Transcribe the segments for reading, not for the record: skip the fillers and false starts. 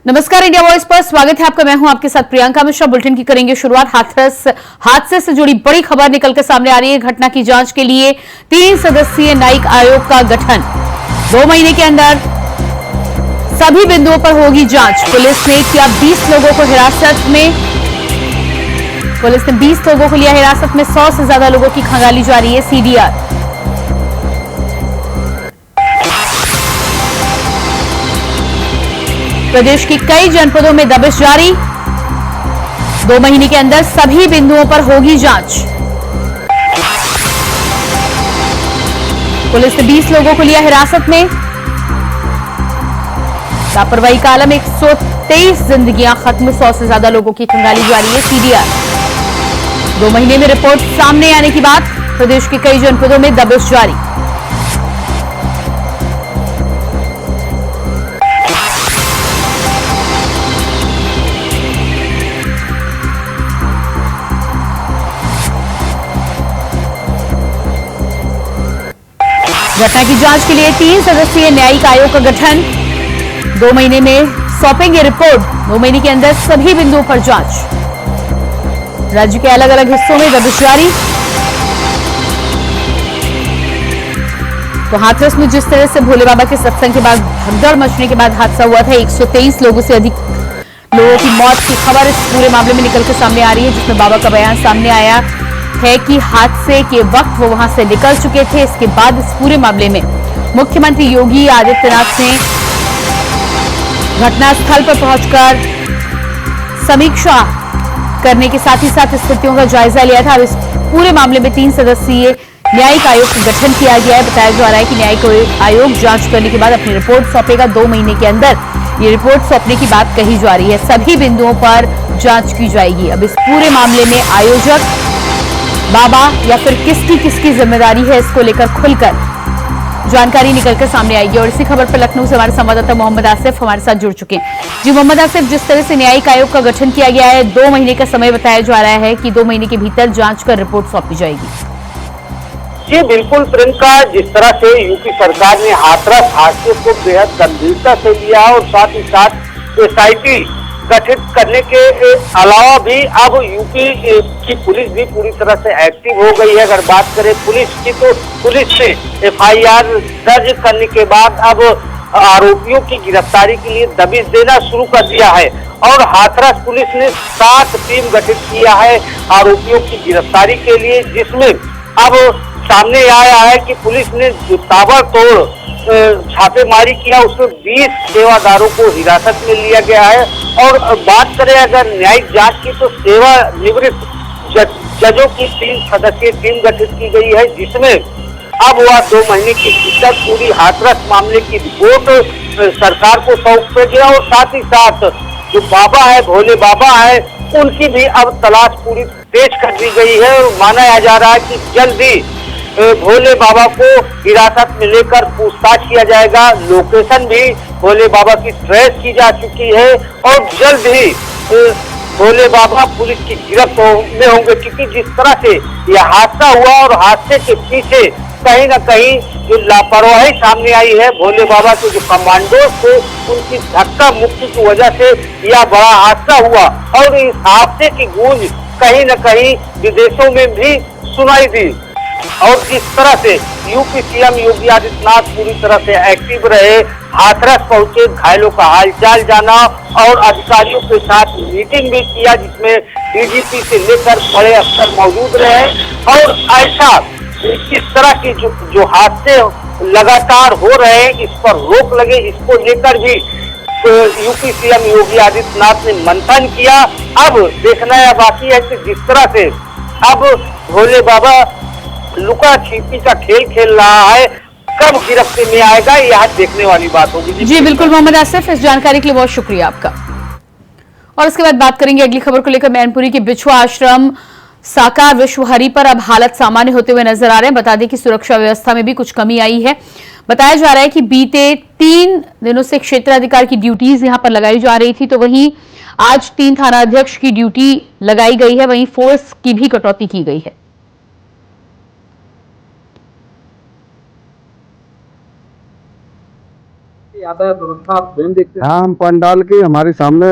नमस्कार, India voice पर स्वागत है आपका। मैं हूं आपके साथ प्रियंका मिश्रा। बुलेटिन की करेंगे शुरुआत। हाथरस हादसे से जुड़ी बड़ी खबर निकलकर सामने आ रही है। घटना की जांच के लिए 3 सदस्यीय न्यायिक आयोग का गठन। 2 महीने के अंदर सभी बिंदुओं पर होगी जांच। पुलिस ने किया 20 लोगों को हिरासत में। पुलिस ने 20 लोगों को लिया हिरासत में। 100 से ज्यादा लोगों की खंगाली जारी है। सीडीआर। प्रदेश की कई जनपदों में दबिश जारी। 2 महीने के अंदर सभी बिंदुओं पर होगी जांच। पुलिस ने 20 लोगों को लिया हिरासत में। लापरवाही का आलम, 123 जिंदगियां खत्म, 100 से ज्यादा लोगों की खंगाली जारी है। सीडीआर। 2 महीने में रिपोर्ट सामने आने की बात। प्रदेश के कई जनपदों में दबिश जारी। घटना की जांच के लिए 3 सदस्यीय न्यायिक आयोग का गठन। 2 महीने में सौंपेंगे रिपोर्ट। 2 महीने के अंदर सभी बिंदुओं पर जांच। राज्य के अलग अलग हिस्सों में दबिश जारी। तो हाथरस में जिस तरह से भोले बाबा के सत्संग के बाद भगदड़ मचने के बाद हादसा हुआ था, 123 लोगों से अधिक लोगों की मौत की खबर इस पूरे मामले में निकलकर सामने आ रही है, जिसमें बाबा का बयान सामने आया है कि हादसे के वक्त वो वहां से निकल चुके थे। इसके बाद इस पूरे मामले में मुख्यमंत्री योगी आदित्यनाथ ने घटनास्थल पर पहुंचकर समीक्षा करने के साथ ही साथ स्थितियों का जायजा लिया था। अब इस पूरे मामले में 3 सदस्यीय न्यायिक आयोग का गठन किया गया है। बताया जा रहा है कि न्यायिक आयोग जांच करने के बाद अपनी रिपोर्ट सौंपेगा। 2 महीने के अंदर ये रिपोर्ट सौंपने की बात कही जा रही है। सभी बिंदुओं पर जांच की जाएगी। अब इस पूरे मामले में आयोजक बाबा या फिर किसकी जिम्मेदारी है, इसको लेकर खुलकर जानकारी निकलकर सामने आएगी। और इसी खबर पर लखनऊ से हमारे संवाददाता मोहम्मद आसिफ हमारे साथ जुड़ चुके हैं। जी मोहम्मद आसिफ, जिस तरह से न्यायिक आयोग का गठन किया गया है, 2 महीने का समय बताया जा रहा है कि 2 महीने के भीतर जांच कर रिपोर्ट सौंपी जाएगी। जी बिल्कुल प्रियंका, जिस तरह से यूपी सरकार ने हाथरस हादसे को बेहद गंभीरता से लिया और साथ ही साथ एसआईटी गठित करने के अलावा भी अब यूपी की पुलिस भी पूरी तरह से एक्टिव हो गई है। अगर बात करें पुलिस की, तो पुलिस ने एफआईआर दर्ज करने के बाद अब आरोपियों की गिरफ्तारी के लिए दबिश देना शुरू कर दिया है और हाथरस पुलिस ने 7 टीम गठित किया है आरोपियों की गिरफ्तारी के लिए, जिसमें अब सामने आया है कि पुलिस ने जो ताबड़तोड़ छापेमारी किया, उसमें 20 सेवादारों को हिरासत में लिया गया है। और बात करें अगर न्यायिक जांच की, तो सेवानिवृत्त जजों की 3 सदस्यीय टीम गठित की गई है, जिसमें अब वह 2 महीने के भीतर पूरी हाथरस मामले की रिपोर्ट सरकार को सौंपेगा। और साथ ही साथ जो बाबा है, भोले बाबा है, उनकी भी अब तलाश पूरी तेज कर दी गई है। और माना जा रहा है कि जल्द ही भोले बाबा को हिरासत में लेकर पूछताछ किया जाएगा। लोकेशन भी भोले बाबा की ट्रेस की जा चुकी है और जल्द ही भोले बाबा पुलिस की गिरफ्त में होंगे, क्योंकि जिस तरह से यह हादसा हुआ और हादसे के पीछे कहीं न कहीं जो लापरवाही सामने आई है, भोले बाबा के जो कमांडो थे उनकी धक्का मुक्की की वजह से यह बड़ा हादसा हुआ। और इस हादसे की गूंज कहीं न कहीं विदेशों में भी सुनाई दी। और जिस तरह से यूपी सीएम योगी आदित्यनाथ पूरी तरह से एक्टिव रहे, हाथरस पहुंचे, घायलों का हालचाल जाना और अधिकारियों के साथ मीटिंग भी किया, जिसमें डीजीपी से लेकर बड़े अफसर मौजूद रहे। और ऐसा इस तरह की जो हादसे लगातार हो रहे हैं, इस पर रोक लगे, इसको लेकर भी यूपी सीएम योगी आदित्यनाथ ने मंथन किया। अब देखना यह बाकी है कि जिस तरह से अब भोले बाबा लुका छिपी का खेल खेल रहा है, कब गिरफ्त में आएगा, यह देखने वाली बात होगी। जी बिल्कुल मोहम्मद आसिफ, इस जानकारी के लिए बहुत शुक्रिया आपका। और इसके बाद बात करेंगे अगली खबर को लेकर। मैनपुरी के बिछुआ आश्रम साकार विश्वहरि पर अब हालत सामान्य होते हुए नजर आ रहे हैं। बता दें कि सुरक्षा व्यवस्था में भी कुछ कमी आई है। बताया जा रहा है कि बीते 3 दिनों से क्षेत्राधिकार की ड्यूटीज यहां पर लगाई जा रही थी, तो वहीं आज 3 थानाध्यक्ष की ड्यूटी लगाई गई है, वहीं फोर्स की भी कटौती की गई है। ज्यादा व्यवस्था आप स्वयं देखते हैं? हाँ, हम पंडाल के हमारे सामने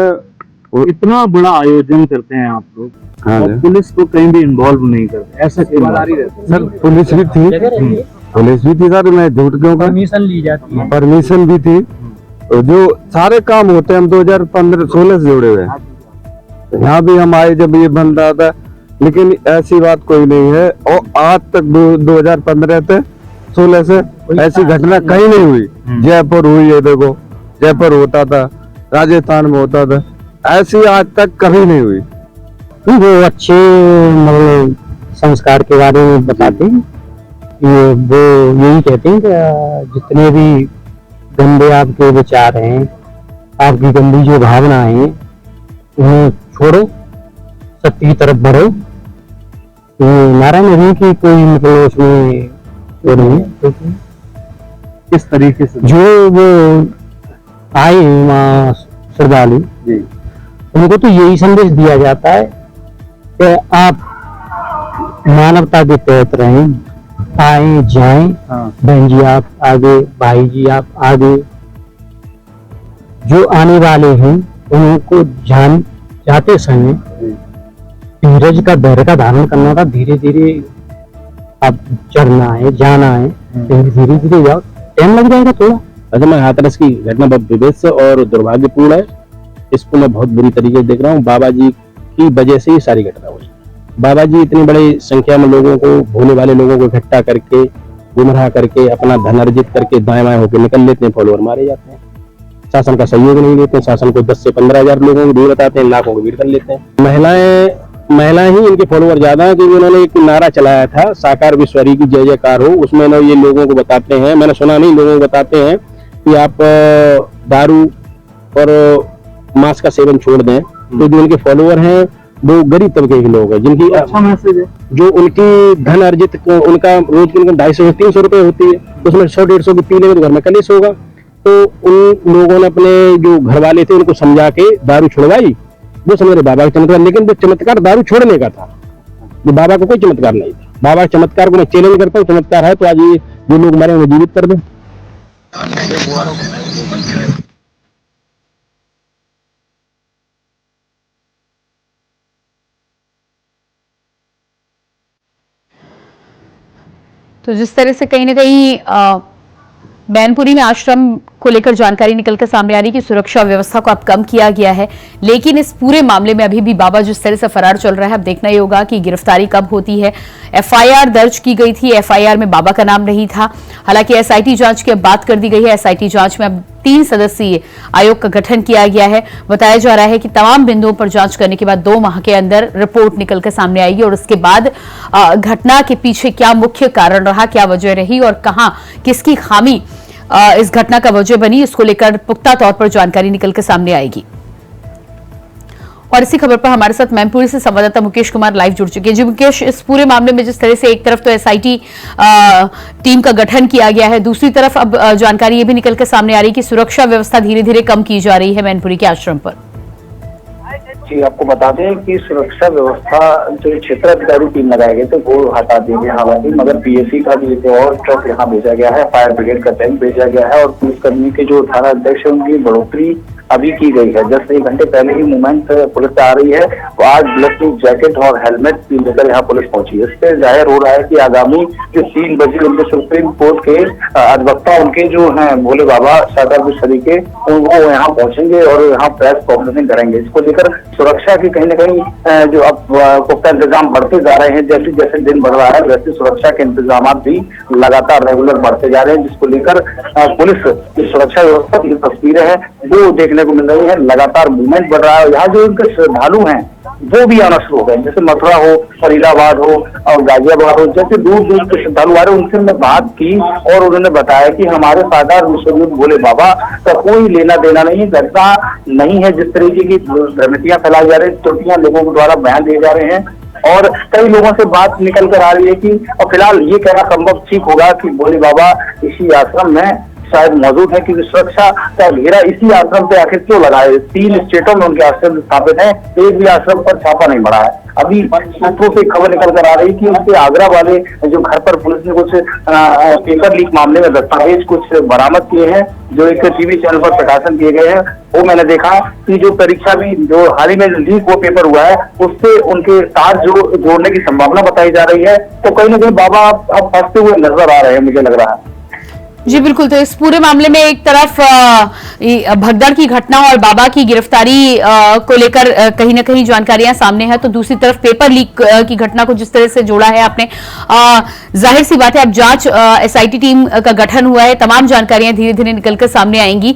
इतना बड़ा आयोजन करते हैं आप लोग, हाँ और जी। पुलिस को कहीं भी इन्वॉल्व नहीं करते, ऐसा क्यों? सर पुलिस भी थी सर, मैं झूठ क्यों कहूं? परमिशन ली जाती है। परमिशन भी थी, तो जो सारे काम होते हैं हम 2015-16 से जुड़े हुए हैं। यहाँ भी हम आए जब ये बन रहा था, लेकिन ऐसी बात कोई नहीं है। और आज तक 2015 से 16 से ऐसी घटना कहीं नहीं हुई। जयपुर हुई है, देखो जयपुर होता था, राजस्थान में होता था, ऐसी आज तक कभी नहीं हुई। वो अच्छे मतलब संस्कार के बारे में बताते हैं। वो यही कहते हैं कि जितने भी गंदे आपके विचार हैं, आपकी गंदी जो भावना है, उन्हें छोड़ो, सत्य की तरफ बढ़ो। नारा नहीं कि कोई मतलब उसमें वो नहीं है। किस तरीके से? जो वो आए वहाँ श्रद्धालु, उनको तो यही संदेश दिया जाता है कि आप मानवता के तहत रहें, आए जाएं। बहन जी आप आगे, भाई जी आप आगे, जो आने वाले हैं उनको जाते समय धीरज का, धैर्य का धारण करना था। धीरे धीरे आप चढ़ना है, जाना है, धीरे धीरे जाओ, टाइम लग जाएगा थोड़ा। अच्छा, मैं हाथरस की घटना बहुत विभत्स और दुर्भाग्यपूर्ण है, इसको मैं बहुत बुरी तरीके से देख रहा हूँ। बाबा जी की वजह से ये सारी घटना हुई। बाबा जी इतनी बड़ी संख्या में लोगों को, भोले वाले लोगों को इकट्ठा करके, गुमराह करके, अपना धन अर्जित करके दाएं बाएं होकर निकल लेते हैं, फॉलोअर मारे जाते हैं। शासन का सहयोग नहीं देते हैं, शासन को 10 से 15 हजार लोगों की भीड़ बताते हैं, लाखों की भीड़ कर लेते हैं। महिलाएं ही इनके फॉलोअर ज्यादा है, क्योंकि उन्होंने एक नारा चलाया था, साकार विश्वरी की जय जयकार हो। उसमें ना ये लोगों को बताते हैं, मैंने सुना नहीं, लोगों को बताते हैं कि आप दारू और मांस का सेवन छोड़ दें। तो जो उनके फॉलोअर हैं वो गरीब तबके के लोग हैं, जिनकी अच्छा मैसेज है। जो उनकी धन अर्जित, उनका रोज की इनकम 250 से 300 रुपए होती है, उसमें 100-150 की पी लेंगे तो घर में कलेश होगा। तो उन लोगों ने अपने जो घर वाले थे उनको समझा के दारू छुड़वाई। वो समझ रहे बाबा का चमत्कार, लेकिन वो चमत्कार दारू छोड़ने का था, ये बाबा का कोई चमत्कार नहीं था। बाबा के चमत्कार को मैं चैलेंज करता हूँ, चमत्कार है तो आज ये जो लोग मरे उन्हें जीवित कर दें। तो जिस तरह से कहीं ना कहीं मैनपुरी में आश्रम को लेकर जानकारी निकल कर सामने आ रही कि सुरक्षा व्यवस्था को अब कम किया गया है, लेकिन इस पूरे मामले में अभी भी बाबा जिस तरह से फरार चल रहा है, अब देखना ही होगा कि गिरफ्तारी कब होती है। एफआईआर दर्ज की गई थी, एफआईआर में बाबा का नाम नहीं था। हालांकि एसआईटी जांच की अब बात कर दी गई है। एसआईटी जांच में अब 3 सदस्यीय आयोग का गठन किया गया है। बताया जा रहा है कि तमाम बिंदुओं पर जांच करने के बाद 2 माह के अंदर रिपोर्ट निकलकर सामने आएगी और उसके बाद घटना के पीछे क्या मुख्य कारण रहा, क्या वजह रही और कहां किसकी खामी इस घटना का वजह बनी, इसको लेकर पुख्ता तौर पर जानकारी निकलकर सामने आएगी। और इसी खबर पर हमारे साथ मैनपुरी से संवाददाता मुकेश कुमार लाइव जुड़ चुके हैं। जी मुकेश, इस पूरे मामले में जिस तरह से एक तरफ तो एसआईटी टीम का गठन किया गया है, दूसरी तरफ अब जानकारी ये भी निकलकर सामने आ रही है कि सुरक्षा व्यवस्था धीरे धीरे कम की जा रही है मैनपुरी के आश्रम पर। जी, आपको बता दें कि सुरक्षा व्यवस्था जो क्षेत्राधिकारी टीम लगाए गए थे वो हटा दी गई, हालांकि मगर पीएससी का भी एक और ट्रक यहाँ भेजा गया है, फायर ब्रिगेड का टैंक भेजा गया है और पुलिसकर्मी के जो थाना अध्यक्ष है उनकी बढ़ोतरी अभी की गई है। जस्ट 1 घंटे पहले ही मूवमेंट पुलिस आ रही है, तो आज ब्लड प्रूफ जैकेट और हेलमेट भी लेकर यहाँ पुलिस पहुंची है। इससे जाहिर हो रहा है कि आगामी जो 3 बजे उनके सुप्रीम कोर्ट के अधिवक्ता उनके जो हैं भोले बाबा साकार विश्वरी के, वो यहाँ पहुंचेंगे और यहाँ प्रेस कॉन्फ्रेंसिंग करेंगे। इसको लेकर सुरक्षा की कहीं न कहीं जो अब पुख्ता इंतजाम बढ़ते जा रहे हैं। जैसे जैसे दिन बढ़ रहा है वैसे सुरक्षा के इंतजाम भी लगातार रेगुलर बढ़ते जा रहे हैं, जिसको लेकर पुलिस की सुरक्षा व्यवस्था की तस्वीरें हैं वो देखने को मिल रही है। लगातार मूवमेंट बढ़ रहा है। यहाँ जो उनके श्रद्धालु हैं वो भी आना शुरू हो गए, जैसे मथुरा हो, फरीदाबाद हो और गाजियाबाद हो, जैसे दूर दूर के श्रद्धालु आ रहे, उनसे हमने बात की और उन्होंने बताया कि हमारे साकार विश्वरूप भोले बाबा का कोई लेना देना नहीं, घटना नहीं है। जिस तरीके की भ्रांतियां फैलाई जा रही, त्रुटियां लोगों के द्वारा बयान दिए जा रहे हैं और कई लोगों से बात निकल कर आ रही है कि और फिलहाल ये कहना संभव ठीक होगा कि भोले बाबा इसी आश्रम में शायद मौजूद है, क्योंकि सुरक्षा का घेरा इसी आश्रम पे आखिर क्यों लगा है। 3 स्टेटों में उनके आश्रम स्थापित है, एक भी आश्रम पर छापा नहीं पड़ा है। अभी सूत्रों से खबर निकल कर आ रही कि उसके आगरा वाले जो घर पर पुलिस ने कुछ पेपर लीक मामले में दस्तावेज कुछ बरामद किए हैं, जो एक टीवी चैनल पर प्रकाशन किए गए हैं। वो मैंने देखा कि जो परीक्षा भी जो हाल ही में लीक वो पेपर हुआ है, उससे उनके साथ जो जोड़ने की संभावना बताई जा रही है। तो कहीं ना कहीं बाबा अब फंसते हुए नजर आ रहे हैं, मुझे लग रहा है। जी बिल्कुल। तो इस पूरे मामले में एक तरफ भगदड़ की घटना और बाबा की गिरफ्तारी को लेकर कहीं ना कहीं जानकारियां सामने है, तो दूसरी तरफ पेपर लीक की घटना को जिस तरह से जोड़ा है आपने, जाहिर सी बात है अब जांच एसआईटी टीम का गठन हुआ है, तमाम जानकारियां धीरे धीरे निकलकर सामने आएंगी।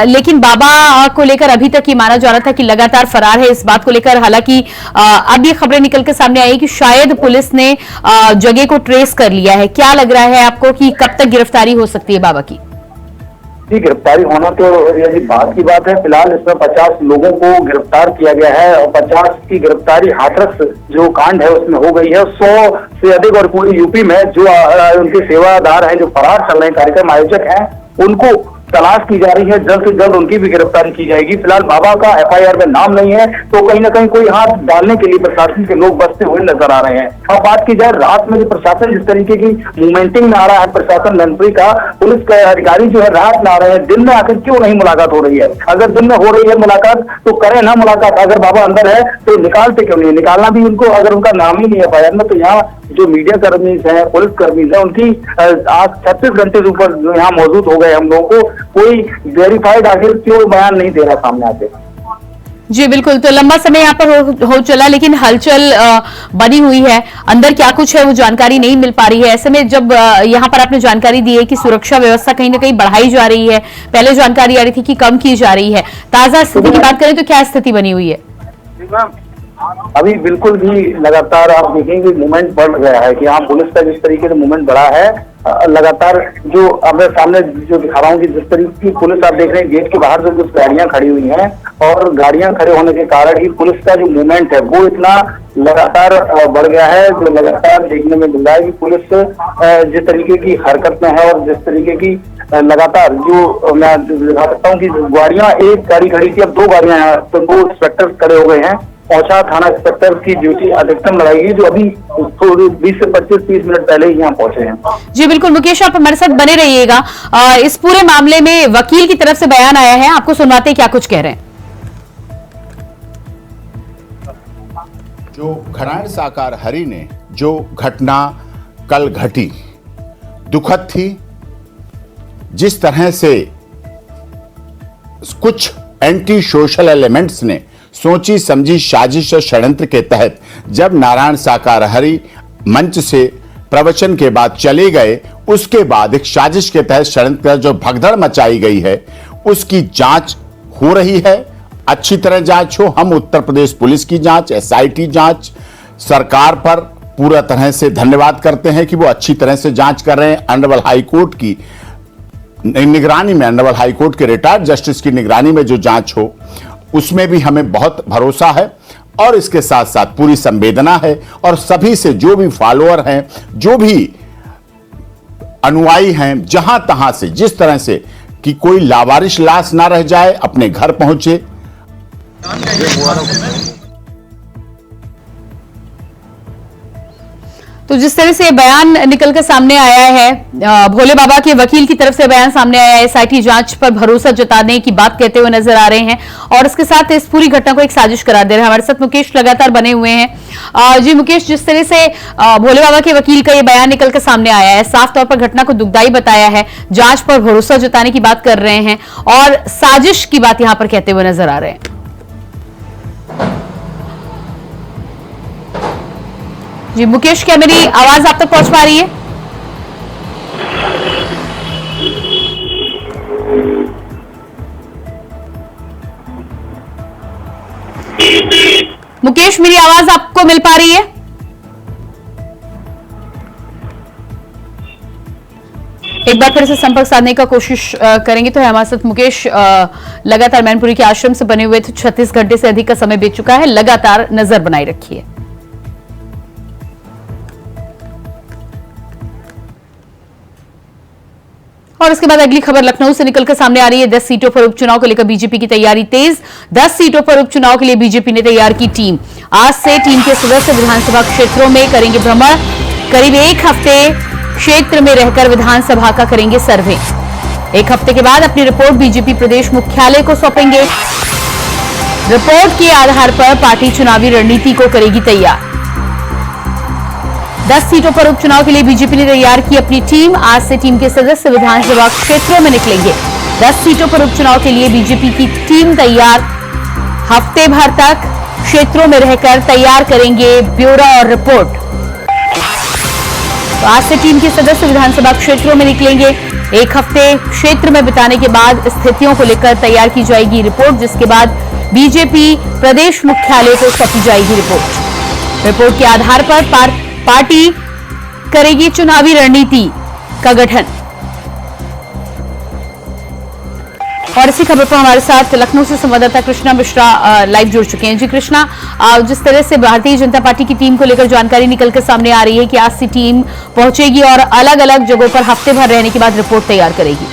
लेकिन बाबा को लेकर अभी तक ये माना जा रहा था कि लगातार फरार है। इस बात को लेकर हालांकि अब ये खबरें निकलकर सामने आई कि शायद पुलिस ने जगह को ट्रेस कर लिया है। क्या लग रहा है आपको कि कब तक गिरफ्तारी हो सकती है बाबा की? जी, गिरफ्तारी होना तो यही बात की बात है। फिलहाल इसमें 50 लोगों को गिरफ्तार किया गया है और 50 की गिरफ्तारी हाथरस जो कांड है उसमें हो गई है। 100 से अधिक और पूरी यूपी में जो उनके सेवादार हैं, जो फरार चल रहे हैं, कार्यक्रम आयोजक हैं, उनको तलाश की जा रही है। जल्द से जल्द उनकी भी गिरफ्तारी की जाएगी। फिलहाल बाबा का एफआईआर में नाम नहीं है, तो कहीं ना कहीं कोई हाथ डालने के लिए प्रशासन के लोग बसते हुए नजर आ रहे हैं। अब बात की जाए रात में जो प्रशासन जिस तरीके की मूवमेंटिंग में आ रहा है, प्रशासन मंत्री का, पुलिस के अधिकारी जो है रात में आ रहे हैं, दिन में आकर क्यों नहीं मुलाकात हो रही है? अगर दिन में हो रही है मुलाकात तो करें ना मुलाकात। अगर बाबा अंदर है तो निकालते क्यों नहीं? निकालना भी उनको, अगर उनका नाम ही नहीं है एफआईआर में, तो यहाँ जो मीडिया कर्मी हैं, पुलिस कर्मी हैं, उनकी आज 36 घंटे से ऊपर जो यहाँ मौजूद हो गए हम लोगों को, कोई वेरीफाइड आखिर क्यों बयान नहीं दे रहा सामने आके। जी बिल्कुल। तो लंबा समय यहाँ पर हो चला, लेकिन हलचल बनी हुई है। अंदर क्या कुछ है वो जानकारी नहीं मिल पा रही है। ऐसे में जब यहाँ पर आपने जानकारी दी है कि सुरक्षा व्यवस्था कहीं ना कहीं बढ़ाई जा रही है, पहले जानकारी आ रही थी कि कम की जा रही है, ताजा स्थिति की बात करें तो क्या स्थिति बनी हुई है? अभी बिल्कुल भी लगातार आप देखेंगे मूवमेंट बढ़ गया है कि हाँ, पुलिस का जिस तरीके से मूवमेंट बढ़ा है, लगातार जो अब मैं सामने जो दिखा रहा हूँ कि जिस तरीके की पुलिस आप देख रहे हैं, गेट के बाहर जो कुछ गाड़ियां खड़ी हुई हैं, और गाड़ियां खड़े होने के कारण ही पुलिस का जो मूवमेंट है वो इतना लगातार बढ़ गया है। जो लगातार देखने में मिल रहा है कि पुलिस जिस तरीके की हरकत में है और जिस तरीके की लगातार जो मैं दिखा सकता हूँ कि गाड़ियां, एक गाड़ी खड़ी थी, अब 2 गाड़ियां हैं, तो 2 इंस्पेक्टर खड़े हो गए हैं। पहुंचा थाना इंस्पेक्टर की ड्यूटी अधिकतम लगाई गई, जो अभी 20 से 25-30 मिनट पहले ही यहाँ पहुंचे हैं। जी बिल्कुल। मुकेश, आप हमारे साथ बने रहिएगा। इस पूरे मामले में वकील की तरफ से बयान आया है, आपको सुनवाते क्या कुछ कह रहे हैं? जो नारायण साकार हरि ने जो घटना कल घटी, दुखद थी। जिस तरह से कुछ एंटी सोशल एलिमेंट्स ने सोची समझी साजिश और षड्यंत्र के तहत जब नारायण साकार हरि मंच से प्रवचन के बाद चले गए, उसके बाद एक साजिश के तहत षड्यंत्र जो भगदड़ मचाई गई है, उसकी जांच हो रही है। अच्छी तरह जांच हो। हम उत्तर प्रदेश पुलिस की जांच, एसआईटी जांच, सरकार पर पूरा तरह से धन्यवाद करते हैं कि वो अच्छी तरह से जांच कर रहे हैं। ऑनरेबल हाई कोर्ट की निगरानी में, ऑनरेबल हाई कोर्ट के रिटायर्ड जस्टिस की निगरानी में जो जांच हो, उसमें भी हमें बहुत भरोसा है। और इसके साथ साथ पूरी संवेदना है, और सभी से जो भी फॉलोअर हैं, जो भी अनुयायी हैं, जहां तहां से जिस तरह से कि कोई लावारिश लाश ना रह जाए, अपने घर पहुंचे। तो जिस तरह से बयान निकलकर सामने आया है, भोले बाबा के वकील की तरफ से बयान सामने आया है, एसआईटी जांच पर भरोसा जताने की बात कहते हुए नजर आ रहे हैं, और इसके साथ इस पूरी घटना को एक साजिश करार दे रहे हैं। हमारे साथ मुकेश लगातार बने हुए हैं। जी मुकेश, जिस तरह से भोले बाबा के वकील का ये बयान निकलकर सामने आया है, साफ तौर पर घटना को दुखदाई बताया है, जांच पर भरोसा जताने की बात कर रहे हैं, और साजिश की बात यहां पर कहते हुए नजर आ रहे हैं। जी मुकेश, क्या मेरी आवाज आप तक पहुंच पा रही है? मुकेश, मेरी आवाज आपको मिल पा रही है? एक बार फिर से संपर्क साधने का कोशिश करेंगे। तो हमारे साथ मुकेश लगातार मैनपुरी के आश्रम से बने हुए थे, 36 घंटे से अधिक का समय बीत चुका है, लगातार नजर बनाए रखिए। और उसके बाद अगली खबर लखनऊ से निकलकर सामने आ रही है। 10 सीटों पर उपचुनाव को लेकर बीजेपी की तैयारी तेज। 10 सीटों पर उपचुनाव के लिए बीजेपी ने तैयार की टीम। आज से टीम के सदस्य विधानसभा क्षेत्रों में करेंगे भ्रमण। करीब एक हफ्ते क्षेत्र में रहकर विधानसभा का करेंगे सर्वे। एक हफ्ते के बाद अपनी रिपोर्ट बीजेपी प्रदेश मुख्यालय को सौंपेंगे। रिपोर्ट के आधार पर पार्टी चुनावी रणनीति को करेगी तैयार। 10 सीटों पर उपचुनाव के लिए बीजेपी ने तैयार की अपनी टीम। आज से टीम के सदस्य विधानसभा क्षेत्रों में निकलेंगे। 10 सीटों पर उपचुनाव के लिए बीजेपी की टीम तैयार। हफ्ते भर तक क्षेत्रों में रहकर तैयार करेंगे ब्यौरा और रिपोर्ट। तो आज से टीम के सदस्य विधानसभा क्षेत्रों में निकलेंगे। एक हफ्ते क्षेत्र में बिताने के बाद स्थितियों को लेकर तैयार की जाएगी रिपोर्ट, जिसके बाद बीजेपी प्रदेश मुख्यालय को सौंपी जाएगी रिपोर्ट। रिपोर्ट के आधार पर पार्टी करेगी चुनावी रणनीति का गठन। और इसी खबर पर हमारे साथ लखनऊ से संवाददाता कृष्णा मिश्रा लाइव जुड़ चुके हैं। जी कृष्णा, जिस तरह से भारतीय जनता पार्टी की टीम को लेकर जानकारी निकलकर सामने आ रही है कि आज से टीम पहुंचेगी और अलग अलग जगहों पर हफ्ते भर रहने के बाद रिपोर्ट तैयार करेगी।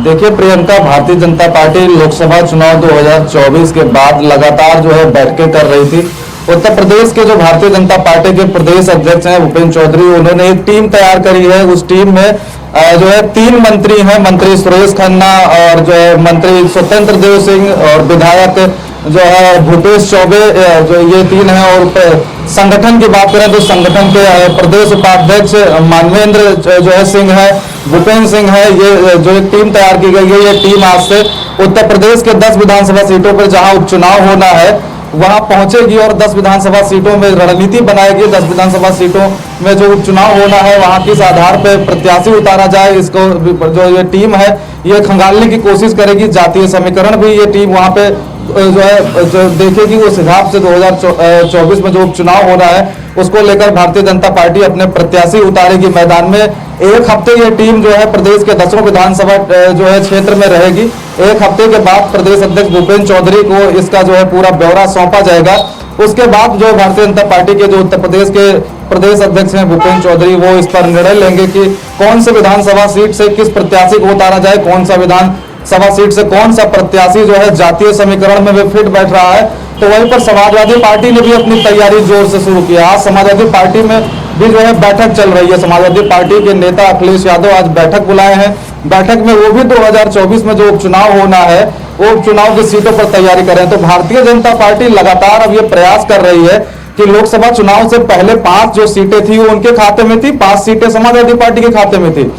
देखिए प्रियंका, भारतीय जनता पार्टी लोकसभा चुनाव 2024 के बाद लगातार जो है बैठकें कर रही थी। उत्तर प्रदेश के जो भारतीय जनता पार्टी के प्रदेश अध्यक्ष हैं भूपेंद्र चौधरी, उन्होंने एक टीम तैयार करी है। उस टीम में जो है 3 मंत्री हैं, मंत्री सुरेश खन्ना और जो है मंत्री स्वतंत्र देव सिंह और विधायक जो है भूपेश चौबे, जो ये 3 हैं। और संगठन की बात करें तो संगठन के प्रदेश उपाध्यक्ष मानवेंद्र जो है सिंह है, भूपेंद्र सिंह है। ये जो एक टीम तैयार की गई है, ये टीम आज से उत्तर प्रदेश के 10 विधानसभा सीटों पर जहां उपचुनाव होना है वहां पहुंचेगी और 10 विधानसभा सीटों में रणनीति बनाएगी। 10 विधानसभा सीटों में जो उपचुनाव होना है वहां किस आधार पर प्रत्याशी उतारा जाए, इसको जो ये टीम है ये खंगालने की कोशिश करेगी। जातीय समीकरण भी ये टीम वहां पे जो है जो देखेगी। उस हिसाब से 2024 में जो उपचुनाव हो रहा है उसको लेकर भारतीय जनता पार्टी अपने प्रत्याशी उतारेगी मैदान में। एक हफ्ते ये टीम जो है प्रदेश के 10 विधानसभा जो है क्षेत्र में रहेगी। एक हफ्ते के बाद प्रदेश अध्यक्ष भूपेंद्र चौधरी को इसका जो है पूरा ब्यौरा सौंपा जाएगा। उसके बाद जो भारतीय जनता पार्टी के जो उत्तर प्रदेश के प्रदेश अध्यक्ष हैं भूपेंद्र चौधरी, वो इस पर निर्णय लेंगे कि कौन से विधानसभा सीट से किस प्रत्याशी को उतारा जाए, कौन सा विधानसभा सीट से कौन सा प्रत्याशी जो है जातीय समीकरण में भी फिट बैठ रहा है। तो वहीं पर समाजवादी पार्टी ने भी अपनी तैयारी जोर से शुरू की। आज समाजवादी पार्टी में भी जो है बैठक चल रही है। समाजवादी पार्टी के नेता अखिलेश यादव आज बैठक बुलाए हैं। बैठक में वो भी 2024 में जो उपचुनाव होना है वो उपचुनाव की सीटों पर तैयारी करें। तो भारतीय जनता पार्टी लगातार अब ये प्रयास कर रही है कि लोकसभा चुनाव से पहले 5 जो सीटें थी वो उनके खाते में थी, 5 सीटें समाजवादी पार्टी के खाते में थी।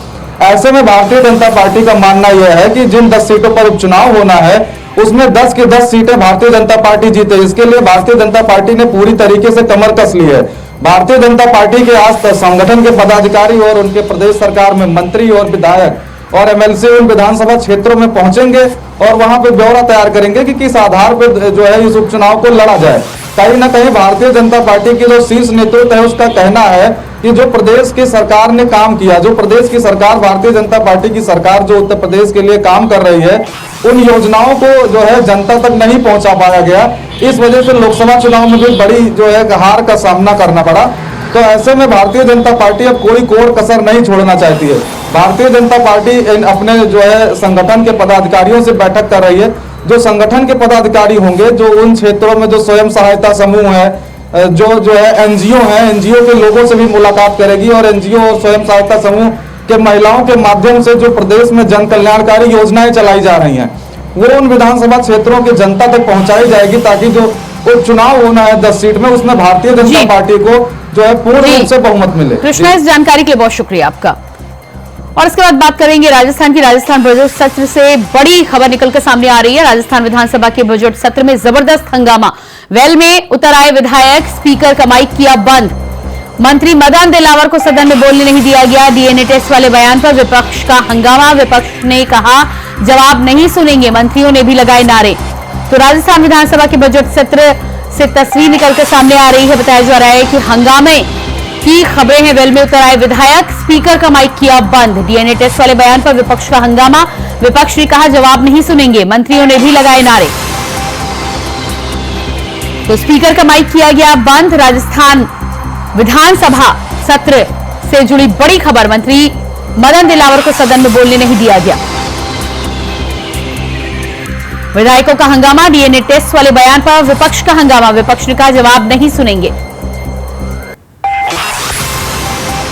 ऐसे में भारतीय जनता पार्टी का मानना यह है कि जिन 10 सीटों पर उपचुनाव होना है उसमें 10 की 10 सीटें भारतीय जनता पार्टी जीते। इसके लिए भारतीय जनता पार्टी ने पूरी तरीके से कमर कस ली है। भारतीय जनता पार्टी के आज संगठन के पदाधिकारी और उनके प्रदेश सरकार में मंत्री और विधायक और एमएलसी उन विधानसभा क्षेत्रों में पहुंचेंगे और वहां पे ब्यौरा तैयार करेंगे कि किस आधार पर जो है इस उपचुनाव को लड़ा जाए। कहीं ना कहीं भारतीय जनता पार्टी की जो शीर्ष नेतृत्व है उसका कहना है कि जो प्रदेश की सरकार ने काम किया, जो प्रदेश की सरकार भारतीय जनता पार्टी की सरकार जो उत्तर प्रदेश के लिए काम कर रही है, उन योजनाओं को जो है जनता तक नहीं पहुंचा पाया गया। इस वजह से लोकसभा चुनाव में भी बड़ी जो है हार का सामना करना पड़ा। तो ऐसे में भारतीय जनता पार्टी अब कोई कोर कसर नहीं छोड़ना चाहती है। भारतीय जनता पार्टी अपने जो है संगठन के पदाधिकारियों से बैठक कर रही है। जो संगठन के पदाधिकारी होंगे, जो उन क्षेत्रों में जो स्वयं सहायता समूह है, जो है एनजीओ है, एनजीओ के लोगों से भी मुलाकात करेगी और एनजीओ और स्वयं सहायता समूह के महिलाओं के माध्यम से जो प्रदेश में जन कल्याणकारी योजनाएं चलाई जा रही हैं वो उन विधानसभा क्षेत्रों की जनता तक पहुंचाई जाएगी, ताकि जो उपचुनाव होना है 10 सीट में उसमें भारतीय जनता पार्टी को जो है पूर्ण रूप से बहुमत मिले। कृष्णा, इस जानकारी के लिए बहुत शुक्रिया आपका। और इसके बाद बात करेंगे राजस्थान की। राजस्थान बजट सत्र से बड़ी खबर निकलकर सामने आ रही है। राजस्थान विधानसभा के बजट सत्र में जबरदस्त हंगामा। वेल में उतर आए विधायक, स्पीकर का माइक किया बंद। मंत्री मदन दिलावर को सदन में बोलने नहीं दिया गया। डीएनए टेस्ट वाले बयान पर विपक्ष का हंगामा। विपक्ष ने कहा जवाब नहीं सुनेंगे, मंत्रियों ने भी लगाए नारे। तो राजस्थान विधानसभा के बजट सत्र से तस्वीर निकलकर सामने आ रही है। बताया जा रहा है कि हंगामे की खबरें हैं। वेल में उतर आए विधायक, स्पीकर का माइक किया बंद। डीएनए टेस्ट वाले बयान पर विपक्ष का हंगामा। विपक्ष ने कहा जवाब नहीं सुनेंगे, मंत्रियों ने भी लगाए नारे। तो स्पीकर का माइक किया गया बंद। राजस्थान विधानसभा सत्र से जुड़ी बड़ी खबर, मंत्री मदन दिलावर को सदन में बोलने नहीं दिया गया। विधायकों का हंगामा, डीएनए टेस्ट वाले बयान पर विपक्ष का हंगामा, विपक्ष ने कहा जवाब नहीं सुनेंगे।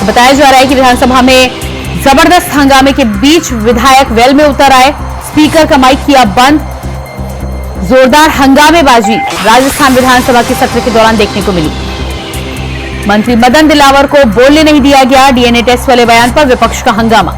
बताया जा रहा है कि विधानसभा में जबरदस्त हंगामे के बीच विधायक वेल में उतर आए, स्पीकर का माइक किया बंद। जोरदार हंगामेबाजी राजस्थान विधानसभा के सत्र के दौरान देखने को मिली। मंत्री मदन दिलावर को बोलने नहीं दिया गया, डीएनए टेस्ट वाले बयान पर विपक्ष का हंगामा।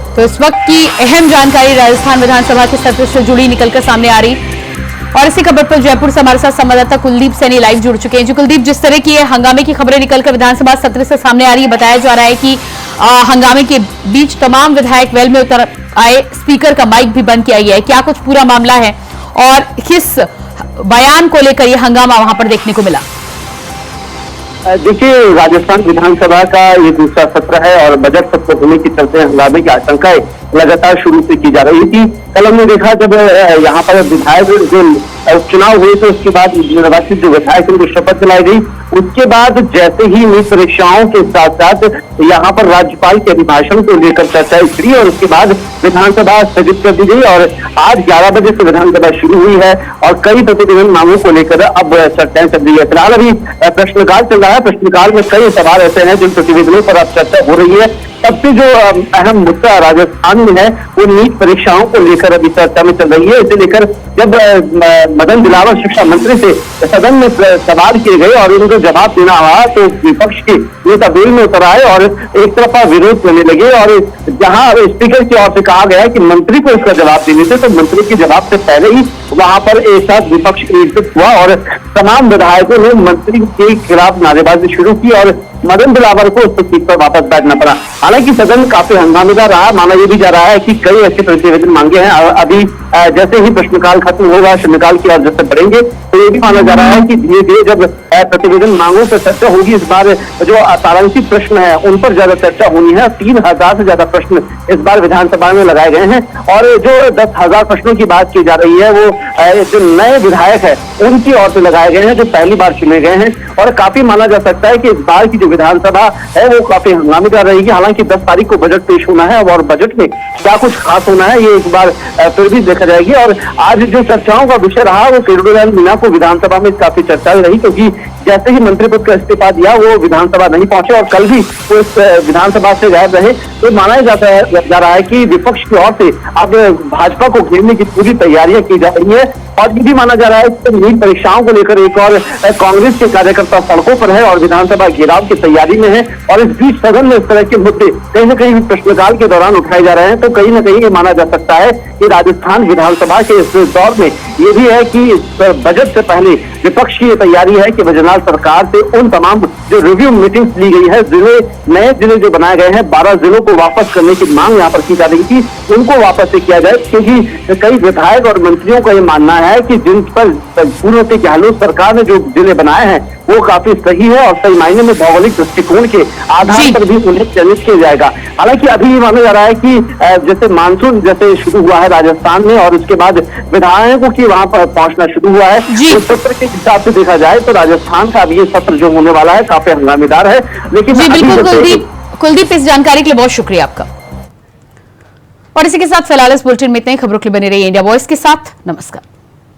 तो इस वक्त की अहम जानकारी राजस्थान विधानसभा के सत्र से जुड़ी निकलकर सामने आ रही, और इसी खबर पर जयपुर से हमारे साथ संवाददाता कुलदीप सैनी लाइव जुड़ चुके हैं। जो कुलदीप, जिस तरह की हंगामे की खबरें निकलकर विधानसभा सत्र से सामने आ रही है, बताया जा रहा है कि हंगामे के बीच तमाम विधायक वेल में उतर आए, स्पीकर का माइक भी बंद किया गया है। क्या कुछ पूरा मामला है और किस बयान को लेकर यह हंगामा वहां पर देखने को मिला? देखिए, राजस्थान विधानसभा का ये दूसरा सत्र है और बजट सत्र होने के चलते हंगामे की आशंकाएं लगातार शुरू से की जा रही थी। कल हमने देखा जब यहाँ पर विधायक जो चुनाव हुए तो उसके बाद निर्वाचित जो विधायक उनको शपथ दिलाई गई, उसके बाद जैसे ही नीट परीक्षाओं के साथ साथ यहाँ पर राज्यपाल के अभिभाषण को लेकर चर्चा छिड़ी और उसके बाद विधानसभा स्थगित कर दी गई और आज 11 बजे से विधानसभा शुरू हुई है और कई प्रतिदिन मांगों को लेकर अब चर्चाएं चल रही है। फिलहाल अभी प्रश्नकाल चल रहा है। प्रश्नकाल में कई सवाल ऐसे हैं जिन प्रतिवेदनों पर अब चर्चा हो रही है। सबसे जो अहम मुद्दा राजस्थान में है वो नीट परीक्षाओं को लेकर अभी चर्चा में चल रही है। इसे लेकर जब मदन दिलावर शिक्षा मंत्री से सदन में सवाल किए गए और उनको जवाब देना हुआ तो विपक्ष के नेता वेल में उतर आए और एक तरफा विरोध करने लगे और जहां स्पीकर की ओर से कहा गया कि मंत्री को इसका जवाब देने से, तो मंत्री के जवाब से पहले ही वहां पर एक साथ विपक्ष एकजुट हुआ और तमाम विधायकों ने मंत्री के खिलाफ नारेबाजी शुरू की और मदन दिलावर को उस सीट पर वापस बैठना पड़ा। हालांकि सदन काफी हंगामेदार रहा। माना यह भी जा रहा है कि कई ऐसे प्रतिवेदन मांगे हैं। अभी जैसे ही प्रश्नकाल खत्म होगा, शून्यकाल की ओर जैसे बढ़ेंगे तो ये भी माना जा रहा है कि धीरे धीरे जब प्रतिवेदन मांगों पर चर्चा होगी, इस बार जो तारांकित प्रश्न है उन पर ज्यादा चर्चा होनी है। 3000 से ज्यादा प्रश्न इस बार विधानसभा में लगाए गए हैं और जो 10,000 प्रश्नों की बात की जा रही है वो जो नए विधायक है उनकी ओर से लगाए गए हैं जो पहली बार चुने गए हैं और काफी माना जा सकता है कि इस बार की जो विधानसभा है वो काफी हंगामेदार रहेगी। हालांकि 10 तारीख को बजट पेश होना है और बजट में क्या कुछ खास होना है ये एक बार फिर भी देखा जाएगी। और आज जो चर्चाओं का विषय रहा वो किरोड़ीलाल मीणा को विधानसभा में काफी चर्चा रही, क्योंकि जैसे ही मंत्री पद का इस्तीफा दिया वो विधानसभा नहीं पहुंचे और कल भी वो इस विधानसभा से गायब रहे। तो माना जा रहा है कि विपक्ष की ओर से अब भाजपा को घेरने की पूरी तैयारियां की जा रही है और ये भी माना जा रहा है कि नीट परीक्षाओं को लेकर एक और कांग्रेस के कार्यकर्ता सड़कों पर है और विधानसभा घेराव की तैयारी में है और इस बीच सदन में इस तरह के मुद्दे कहीं न कहीं प्रश्नकाल के दौरान उठाए जा रहे हैं। तो कहीं न कहीं ये माना जा सकता है कि राजस्थान विधानसभा के इस दौर में ये भी है कि बजट से पहले विपक्ष की तैयारी है कि वजनाल सरकार से उन तमाम जो रिव्यू मीटिंग्स ली गई है, नए जिले जो बनाए गए हैं 12 जिलों को वापस करने की मांग यहाँ पर की जा रही थी, उनको वापस से किया जाए, क्योंकि कई विधायक और मंत्रियों का ये मानना है कि जिन पर पूर्व गहलोत सरकार ने जो जिले बनाए हैं वो काफी सही है और सही मायने में भौगोलिक दृष्टिकोण के आधार पर भी उन्हें चयनित किया जाएगा। हालांकि अभी ये माना जा रहा है कि जैसे मानसून जैसे शुरू हुआ है राजस्थान में और उसके बाद विधायकों की वहां पर पहुंचना शुरू हुआ है, उस सत्र के हिसाब से देखा जाए तो राजस्थान का अभी ये सत्र जो होने वाला है काफी हंगामेदार है। लेकिन कुलदीप, इस जानकारी के लिए बहुत शुक्रिया आपका। और इसी के साथ फिलहाल इस बुलेटिन में इतने खबरों के लिए बने रहिए इंडिया वॉइस के साथ। नमस्कार।